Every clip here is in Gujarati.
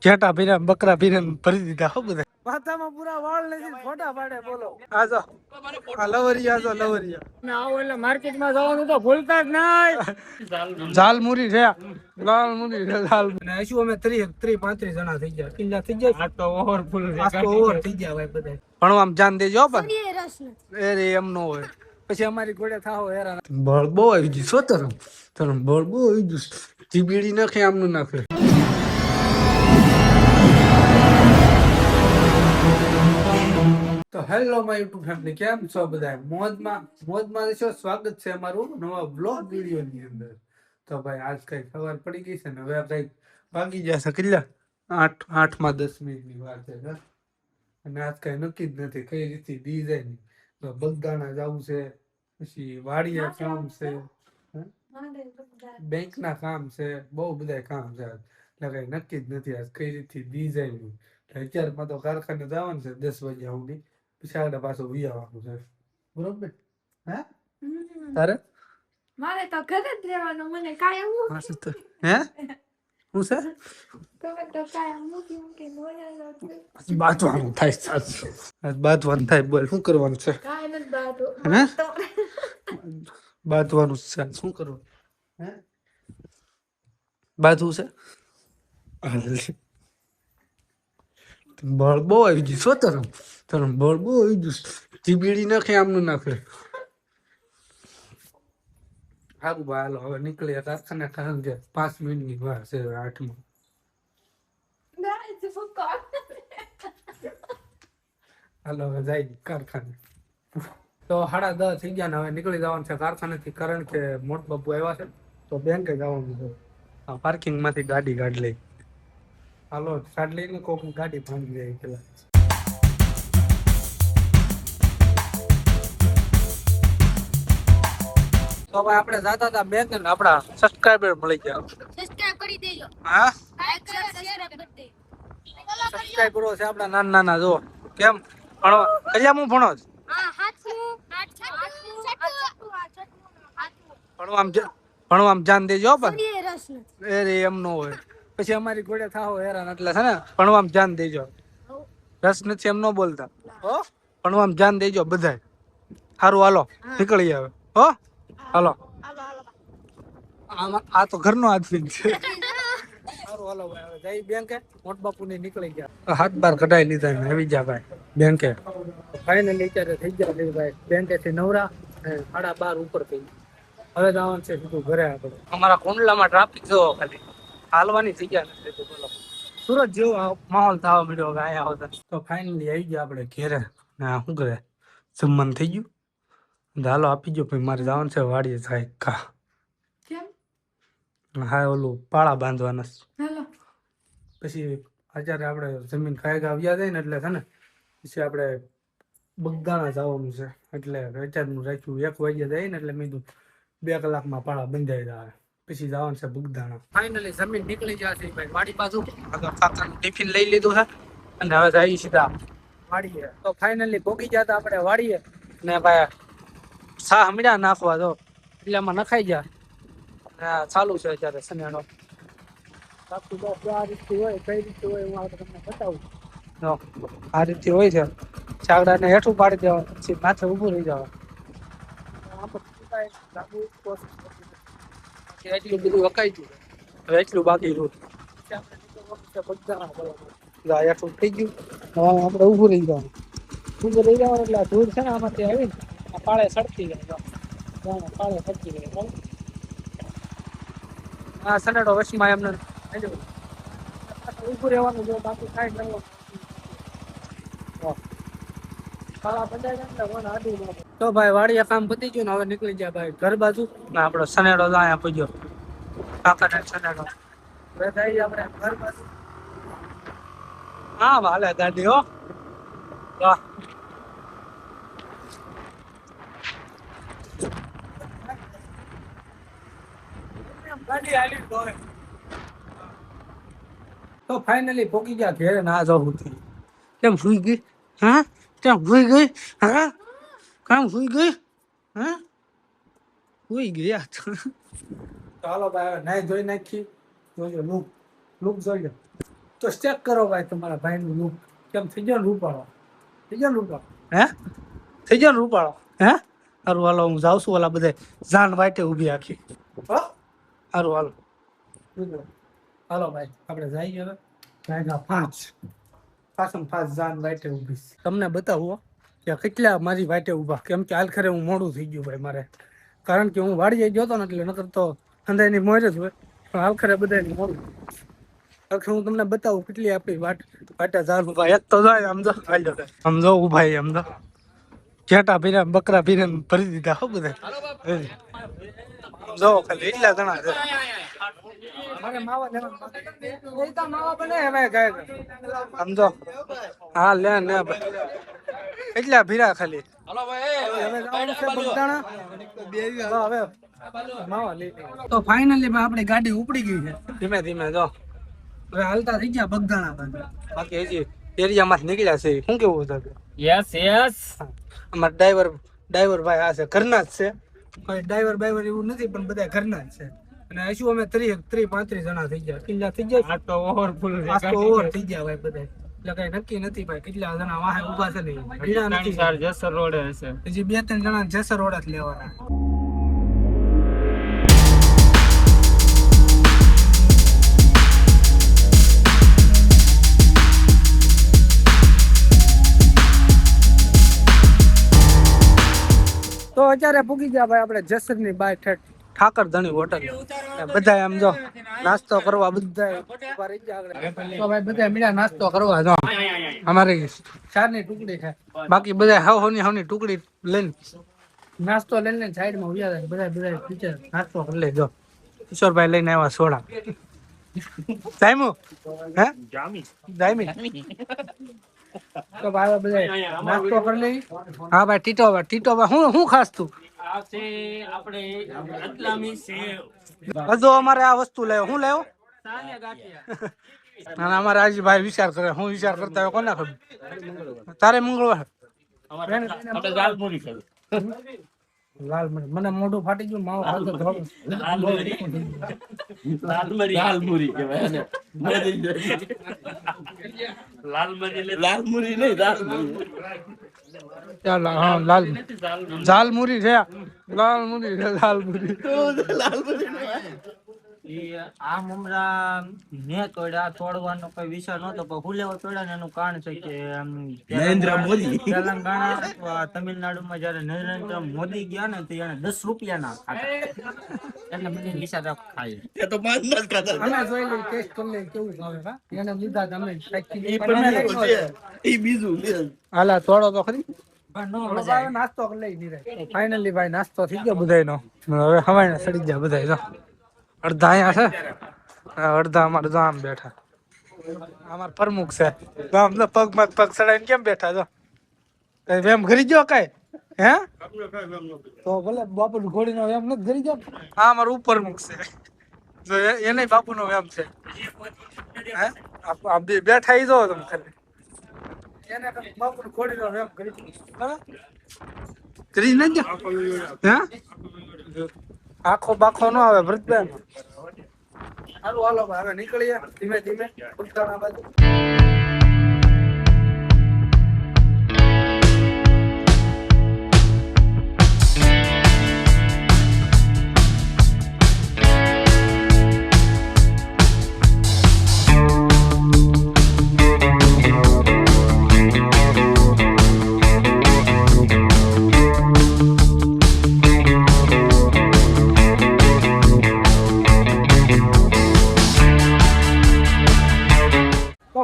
ઘેટા ભીને બકરા ભીને ભરી દીધા હો બધા માથામાં પૂરા વાળ નથી ફોટા પાડે બોલો આજો આ લવરિયા જો લવરિયા મે આવો એટલે માર્કેટમાં જવાનું તો ભૂલતા જ નહીં ઝાલમુરી છે લાલમુરી છે ઝાલ અને શું અમે 30 35 જણા થઈ ગયા કિલ્લા થઈ જાય આ તો ઓવરફુલ છે આ તો ઓવર થઈ ગયા ભાઈ બધા પણ આમ જાન દેજો પણ એ રે એમ નો હોય પછી અમારી ઘોડે થાઓ હેરાન બળ બહુ આવી ગઈ સોતરમ તરમ બળ બહુ આવી ગયું જીબીડી નાખે આમનું નાખે તો હેલો માય યુટ્યુબ ફેમિલી કેમ છો બધા મોજમાં છો સ્વાગત છે અમારું નવા બ્લોગ વિડિયો ની અંદર તો ભાઈ આજ કઈ ખબર પડી ગઈ છે ને હવે કઈ વાગી જશે કેટલા 8 માં 10 મિનિટની વાર છે અને આજ કઈ નક્કી જ નથી કઈ રીતે ડિઝાઇન તો બગદાણા જવું છે પછી વાડિયા કામ છે બેંક ના કામ છે બહુ બધા કામ છે એટલે કઈ નક્કી જ નથી આજ કઈ રીતે ડિઝાઇન અત્યારમાં તો કારખાને જવાનું છે 10 વાગ્યા સુધી પછી આગળ પાછું વિયાવાનું છે બરોબર હે તારે મારે તો ઘરે જ રહેવાનું મને કાયમ હે હું છે તમે તો કાયમ મૂકી બોલાલો છે બાતવાનું થાય સાચું બાતવાનું થાય બોલ શું કરવાનું છે કાય નથી બાતો હે બાતવાનું છે શું કરવાનું હે બાતું છે બળ બહુ આવી ગયું સોતરમ તરમ બળ બહુ આવી ગયું જીબીડી નાખે આમનું નાખે સારું ભાઈ હાલો હવે નીકળીએ કારખાને કારણ કે 5 મિનિટની વાર છે 8 માં હાલો હવે જાય કારખાને તો 10:30 થઈ ગયા ને હવે નીકળી જવાનું છે કારખાનેથી કારણ કે મોટ બાપુ આવ્યા છે તો બેંકે જવાનું છે પાર્કિંગ માંથી ગાડી કાઢ લઈ હાલો કાઢ લઈને કોક ગાડી ભાંગી જાય પેલા તો ભાઈ આપણે જાતા હતા બેંક ને આપડા સબસ્ક્રાઇબર મળી ગયા સબસ્ક્રાઇબ કરી દેજો હા લાઈક શેર કરી દે સબસ્ક્રાઇબરો છે આપડા નાના જો કેમ ભણો કયા હું ભણો જ હા ભણો આમ જાન દેજો પણ એ રે એમ નો હોય પછી અમારી ઘોડે થાઓ હેરાન એટલે છે ને ભણવામાં ધ્યાન દેજો રસ નથી એમ ન બોલતા હો ભણવામાં ધ્યાન દેજો બધાય સારું હાલો નીકળી આવે હો હાલો આ તો ઘરનો આદમી છે સારું હાલો ભાઈ હવે જઈ બેંકે મોટ બાપુ ને નીકળી ગયા હાથ બાર કઢાઈ લીધા ને આવી જા ભાઈ બેંકે ફાઇનલી અત્યારે થઈ ગયા ભાઈ બેંકે થી નવરા 12:30 ઉપર થઈ હવે જવાનું છે સીધું ઘરે આપણે અમારા કુંડલામાં ટ્રાફિક જોવો ખાલી હાલવાની જગ્યા નથી તો બોલો સુરત જેવો માહોલ થવા મળ્યો કે અહીંયા આવતા તો ફાઇનલી આવી ગયા આપણે ઘેરે ના શું કરે જમવાનું થઈ ગયું હાલો આપી ગયો ભાઈ મારે જવાનું છે વાડીએ જાય કા કેમ હા ઓલું પાળા બાંધવાના હેલો પછી અત્યારે આપણે જમીન ખાઈ આવ્યા જાય ને એટલે છે ને પછી આપણે બગદાણા જવાનું છે એટલે અત્યારનું રાખ્યું 1 વાગ્યા જાય ને એટલે મેં કીધું 2 કલાકમાં પાળા બંધાઈ જાય પછી જવાનું છે બગદાણા ફાઇનલી જમીન નીકળી ગયા છે ભાઈ વાડી બાજુ આગળ કાકાનું ટિફિન લઈ લીધું છે અને હવે જઈએ સીધા વાડીએ તો ફાઇનલી પોગી ગયા હતા આપણે વાડીએ ને ભાઈ સાહ મીડા નાખવા દો એટલે એમાં નખાઈ ગયા ચાલુ છે અત્યારે સનેડો આ રીતે હોય કઈ રીતે હોય હું આપણે તમને બતાવું આ રીતે હોય છે ચાગડાને હેઠું પાડી દેવા પછી માથે ઊભું રહી જવા એટલું બધું વકાઈ ગયું હવે એટલું બાકી રહ્યું હેઠું થઈ ગયું હવે આપણે ઊભું રહી જવાનું એટલે ધૂળ છે ને આમાંથી આવીને આ પાળે સડતી જાય પાળે સડતી જાય હા સનેડો વશમાં એમને ઊભું રહેવાનું જો બાકી કાંઈ કરવાનું તો ભાઈ વાડીએ કામ પતી ગયું ને હવે નીકળી ગયા ભાઈ ઘર બાજુ ને આપણો સનેડો અહીંયા પૂજ્યો કાકા સનેડો હવે જઈએ આપણે ઘર બાજુ હા વાલે ગાડી હો વાહ તો ફાઇનલી પોકી ગયા ઘેરે ના જવું કેમ સુઈ ગઈ હા કેમ સુઈ ગઈ હા કેમ સુઈ ગઈ હા સુઈ ગયા ચાલો ભાઈ નાઈ ધોઈ નાખી જોજો લુક જોઈ લો તો ચેક કરો ભાઈ તમારા ભાઈનું લુક કેમ થઈ ગયો ને રૂપાળો થઈ ગયો ને રૂપાળો હે થઈ ગયો ને રૂપાળો હે સારું હાલો હું જાઉં છું ઓલા બધા જાન વાટે ઊભી આખી હો સારું હાલો હાલો ભાઈ આપણે જઈએ હવે ભાઈના 5 જાન વાટે ઊભી છે. તમને બતાવો કે કેટલા મારી વાટે ઊભા કેમ કે આખરે હું મોડું થઈ ગયું ભાઈ મારે કારણ કે હું વાડીએ ગયો હતો ને એટલે નકર તો અંધાઈની મોજ જ હોય પણ આખરે બધાને મોડું આખરે હું તમને બતાવું કેટલી આપણી વાટા જાન ઊભા એક તો જાય આમ જો ઊભા આમ જો ઘેટા પીરા બકરા પીરા ભરી દીધા હો બધા જો ખાલી એટલા જણા છે મારે માવા લેવા તો માવા બને હવે ગાય સમજો હા લે ને એટલા ભીરા ખાલી હાલો ભાઈ હવે જવાનું છે બગદાણા હવે માવા લઈ તો ફાઇનલી આપણી ગાડી ઉપડી ગઈ છે ધીમે ધીમે જો હવે હાલતા થઈ ગયા બગદાણા બાકી હજી એરિયામાંથી નીકળ્યા છે શું કેવું હતું યસ અમારા ડ્રાઈવર ભાઈ આ છે ઘરના જ છે કોઈ ડ્રાઈવર એવું નથી પણ બધા ઘરના જ છે અને હજુ અમે 30-35 જણા થઈ ગયા કેટલા થઈ ગયા આ તો ઓવરફુલ ઓવર થઈ ગયા ભાઈ બધા એટલે કઈ નક્કી નથી ભાઈ કેટલા જણા વાહે ઉભા છે ને ભીડા નથી જસર રોડે હશે હજી 2-3 જણા જેસર રોડ જ લેવાના તો અત્યારે પૂગી ગયા ભાઈ આપણે જસરની બાય ઠાકર ધણી હોટલ બધા એમ જો નાસ્તો કરવા બધા ઉભા રહી ગયા આગળ તો ભાઈ બધા મળ્યા નાસ્તો કરવા જો અમારી 4ની ટુકડી છે બાકી બધા હાવની ટુકડી લઈને નાસ્તો લઈને સાઈડમાં ઉભા રહે બધા ટીચર નાસ્તો કરી લેજો કિશોરભાઈ લઈને આવ્યા સોડા જામ્યું હે જામી તો ભાઈ બધા નાસ્તો કરી લઈ હા ભાઈ ટીટો ભાઈ હું ખાસ તું આપણે રતલામી સેવ બધો અમારે આ વસ્તુ લેવો હું લેવો અને અમારે આજે ભાઈ વિચાર કરે હું વિચાર કરતા હોય કોને ખબર તારે મંગળવાર આપણે દાલપુરી ખાવી લાલ મરી મને મોઢું ફાટી ગયું માવો ખાતો લાલમરી કહેવાય ને લાલમરી નહીં દાલમરી ચાલ હા લાલમુરી છે આ મમરા મેં તોડ્યા તોડવાનો કોઈ વિચાર નતો પણ હુલેવો તોડ્યા ને એનું કારણ છે કે નરેન્દ્ર મોદી તેલંગાણા અથવા તમિલનાડુમાં જયારે નરેન્દ્ર મોદી ગયા ને તો એને 10 રૂપિયાના ખાતા એટલે મને વિચાર ખાય એ તો પાંચ જ ખાતા અમે જોઈ લઈ ટેસ્ટ કરી લઈ કેવું ભાવે હા એને લીધા તમે એ પણ એ બીજું લે હાલા થોડો તો ખરી પણ નો મજા આવે. નાસ્તો કરી લઈ નીરે ફાઇનલી ભાઈ નાસ્તો થઈ ગયો બધાયનો હવે હવાઈને સડી ગયા બધાય જો અડધા અહીંયા છે અડધા અમારે જો આમ બેઠા અમાર પ્રમુખ છે તો આમ તો પગમાં પગ સડાઈને કેમ બેઠા જો એમ ઘરી ગયો કઈ હે તો ભલે બાપુ ઘોડીનો એમ નથી ઘરી ગયો હા અમારો ઉપર મુખ છે જો એને બાપુનો એમ છે હે આ બેઠા ઈ જો તમે ખાલી એને બાપુ ઘોડીનો એમ ઘરી કરી ન જ હે આખો બાખો ન આવે ભરતબેન હાલો હાલો હવે નીકળીએ ધીમે ધીમે ઉત્તરાયણ બાજુ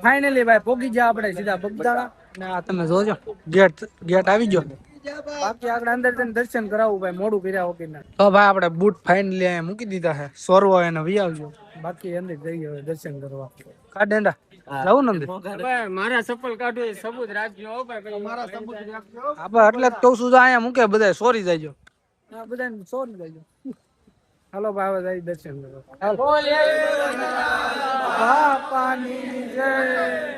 ફાઇનલી ભાઈ પોગી ગયા આપણે સીધા બગદાણા ને આ તમે જોજો ગેટ આવી ગયો બાકી આગળ અંદર જઈને દર્શન કરાવવું ભાઈ મોડું કર્યા વગર તો ભાઈ આપણે બૂટ ફાઇનલી અહીંયા મૂકી દીધા છે સોરવો એને વી આવજો બાકી અંદર જઈએ હવે દર્શન કરવા કાડેંડા જવું ને અંદર મારા ચપ્પલ કાઢો સબૂત રાખજો ભાઈ મારા સબૂત રાખજો આપણે એટલે તો શું અહીંયા મૂકે બધા સોરી જાયજો હા બધાને સોરી જાયજો હાલો ભાઈ હવે જઈ દર્શન કરવા બાપાની જય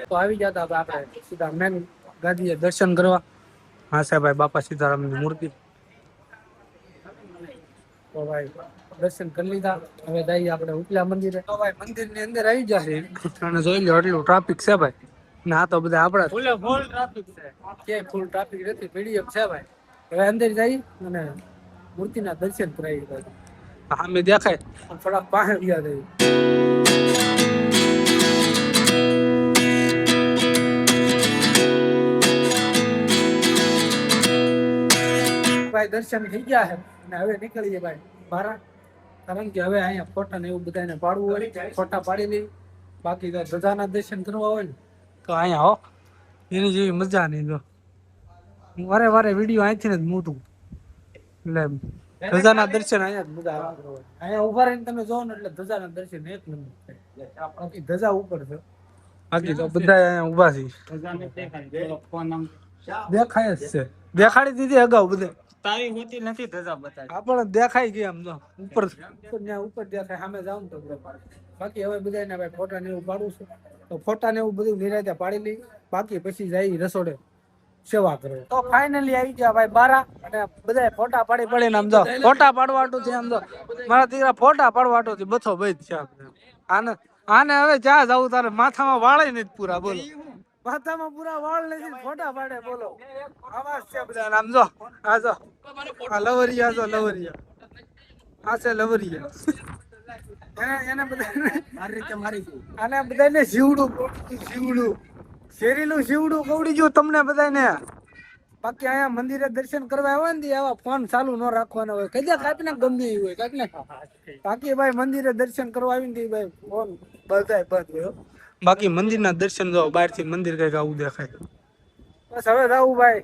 તો આવી જતા આપણે સીધા મેન ગાદીએ દર્શન કરવા હા સાહેબ ભાઈ બાપા સીતારામની મૂર્તિ તો ભાઈ દર્શન કરી લીધા. હવે જઈએ આપણે ઉપલા મંદિરે. તો ભાઈ મંદિરની અંદર આવી જશે અને જોઈ લો એટલું ટ્રાફિક છે ભાઈ. ના તો બધા આપણા ફૂલ ટ્રાફિક છે. ક્યાંય ફૂલ ટ્રાફિક નથી, મીડિયમ છે ભાઈ. હવે અંદર જઈ અને મૂર્તિના દર્શન કરાવી ભાઈ. સામે દેખાય પણ થોડાક પાસે ગયા જઈએ. ભાઈ દર્શન થઈ ગયા છે અને હવે નીકળીએ ભાઈ બહાર. કારણ કે હવે અહીંયા ફોટા ને એવું બધાને પાડવું હોય, ફોટા પાડી લઈ. બાકી તો ધજાના દર્શન કરવા હોય ને તો અહીંયા હો, એની જેવી મજા નહીં. જો વારે વારે વિડીયો અહીંથી જ મૂકું એટલે ધજાના દર્શન અહીંયા જ મજા આવે. અહીંયા ઉભા રહીને તમે જોવો ને એટલે ધજાના દર્શન એક નંબર થાય. બાકી ધજા ઉપર છે, બાકી તો બધા અહીંયા ઉભા છે. દેખાય જ છે, દેખાડી દીધી અગાઉ બધે. તારી હોતી નથી ધજા બતાવી. આપણે દેખાઈ ગયા આમ તો ઉપર ત્યાં ઉપર દેખાય સામે જાવ તો બાકી હવે બધાને ભાઈ ફોટા ને એવું પાડવું છે તો ફોટા ને એવું બધું નિરાતે પાડી લઈ. બાકી પછી જઈ રસોડે સેવા કરે. તો ફાઇનલી આવી ગયા ભાઈ બારા અને બધા ફોટા પાડી પડીને આમ જો ફોટા પાડવાટું છે. આમ જો મારા દીકરા ફોટા પાડવાટું છે બથો બધ છે. આને આને હવે જ્યાં જવું તારે માથામાં વાળે નથી પૂરા. બોલો માથામાં પૂરા વાળ નથી, ફોટા પાડે. બોલો આવાજ છે બધા. આમ જો આ જો આ લવરિયા જો લવરિયા આ છે લવરિયા. એને બધાને આને બધાને જીવડું જીવડું શેરીનું જીવડું કવડી ગયું તમને બધાને. બાકી અહીંયા મંદિરે દર્શન કરવા આવ્યા ને આવા ફોન ચાલુ ન રાખવાના હોય. કદી કાપીને ગમે એવું હોય કાપીને. બાકી ભાઈ મંદિરે દર્શન કરવા આવીને ભાઈ ફોન બધાય બંધ હોય. બાકી મંદિરના દર્શન જો બહારથી મંદિર કઈક આવું દેખાય. બસ હવે જાવું ભાઈ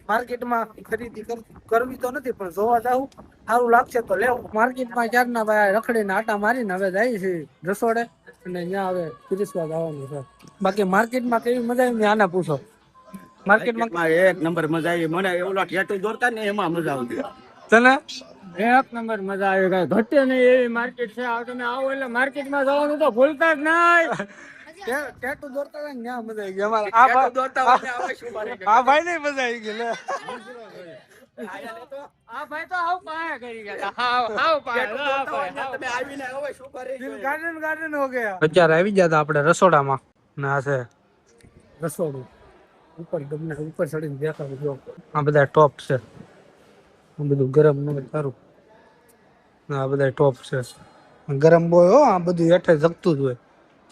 માર્કેટમાં ખરીદી કરવી તો નથી પણ જોવા જાવું, સારું લાગશે તો લેવું. માર્કેટમાં ક્યારના ભાઈ રખડીને આટા મારીને હવે જાય છે રસોડે અને ત્યાં હવે પીરસવા જવાનું છે. બાકી માર્કેટમાં કેવી મજા આવી આના પૂછો. માર્કેટમાં એક નંબર મજા આવી. મને એવું ટેટુ દોરતા ને એમાં મજા આવતી. તને એક નંબર મજા આવી. કઈ ઘટે નહીં એવી માર્કેટ છે. તમે આવો એટલે માર્કેટમાં જવાનું તો ભૂલતા જ નહીં. ટેટુ દોરતા હતા ને ત્યાં મજા આવી ગઈ. અમારા આ ભાઈ ને મજા આવી ગઈ. લે આ ભાઈ તો હાવ પાયા કરી ગયા. હાવ પાયા. તમે આવીને હવે શું કરી? ગાર્ડન હો ગયા. અત્યારે આવી ગયા હતા આપણે રસોડામાં ને આ છે રસોડું. ઉપર ગમે ઉપર ચડીને દેખાડું જો આ બધા ટોપ છે. આ બધું ગરમ ન સારું. આ બધા ટોપ છે ગરમ બોય હો. આ બધું હેઠે જગતું જ હોય.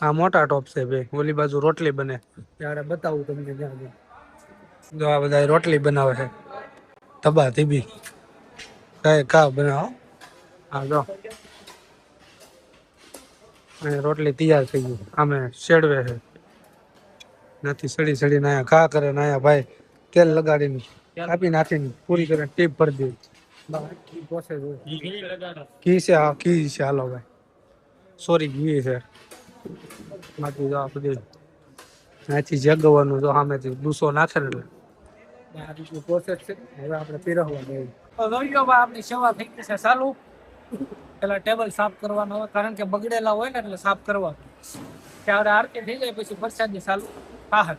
આ મોટા ટોપ છે ભાઈ. ઓલી બાજુ રોટલી બને ત્યારે બતાવું તમને. ત્યાં જો આ બધા રોટલી બનાવે છે તબા ધીબી કઈ કા બનાવો. હા જો રોટલી તૈયાર થઈ ગઈ. આમે શેડવે છે નથી સડી સડીને આયા ઘા કરે ને આયા ભાઈ તેલ લગાડીને કાપી નાખીને પૂરી કરીને ટીપ ભરી દે. ઘી છે હા ઘી છે. હાલો ભાઈ સોરી ઘી છે. બાકી જો આ બધી અહીંથી જગવાનું જો સામેથી ડૂસો નાખે ને આ રીતનું પ્રોસેસ છે. હવે આપણે પીરસવા દઈએ. આપણી સેવા થઈ ગઈ છે ચાલુ. પેલા ટેબલ સાફ કરવાનો હોય કારણ કે બગડેલા હોય ને એટલે સાફ કરવા. ત્યારે આરતી થઈ જાય પછી વરસાદની ચાલુ હા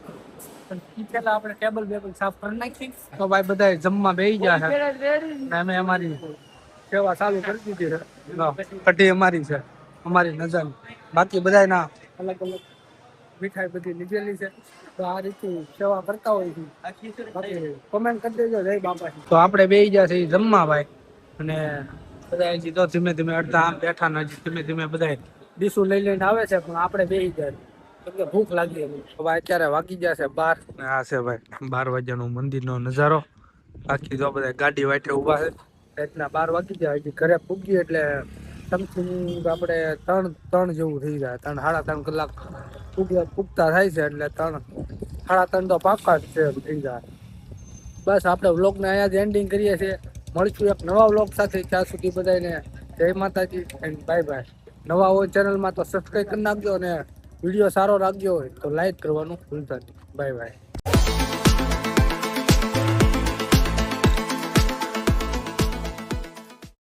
પણ પેલા આપણે ટેબલ બેબલ સાફ કરી નાખી. તો ભાઈ બધા જમવા બેસી ગયા છે. અમે અમારી સેવા ચાલુ કરી દીધી છે. કઢી અમારી છે અમારી નજર. બાકી બધા ના અલગ અલગ મીઠાઈ બધી લીધેલી છે. તો આ રીતે સેવા કરતા હોય છે. બાકી કોમેન્ટ કરી દેજો જય બાપા. તો આપણે બેસી ગયા છે જમવા ભાઈ અને બધા હજી તો ધીમે ધીમે અડધા આમ બેઠા ને હજી ધીમે ધીમે બધા ડીશું લઈ લઈને આવે છે પણ આપણે બેસી ગયા કેમ કે ભૂખ લાગી હતી. ભાઈ અત્યારે વાગી ગયા છે 12. આ છે ભાઈ 12 વાગ્યાનો મંદિરનો નજારો. બાકી તો બધા ગાડી વાટે ઉભા છે. એટલા 12 વાગી ગયા. હજી ઘરે પૂગી એટલે સમથિંગ આપણે 3 જેવું થઈ જાય. 3-3.5 કલાક પૂગતા થાય છે એટલે 3-3.5 તો પાકા જ છે થઈ જાય. બસ આપણે વ્લોગને અહીંયા જ એન્ડિંગ કરીએ છીએ. મળશું એક નવા વ્લોગ સાથે. ત્યાં સુધી બધાને જય માતાજી એન્ડ બાય બાય. નવા હોય ચેનલમાં તો સબસ્ક્રાઈબ કરી નાખજો અને વિડીયો સારો લાગ્યો હોય તો લાઈક કરવાનું ભૂલતા નહીં. Bye bye.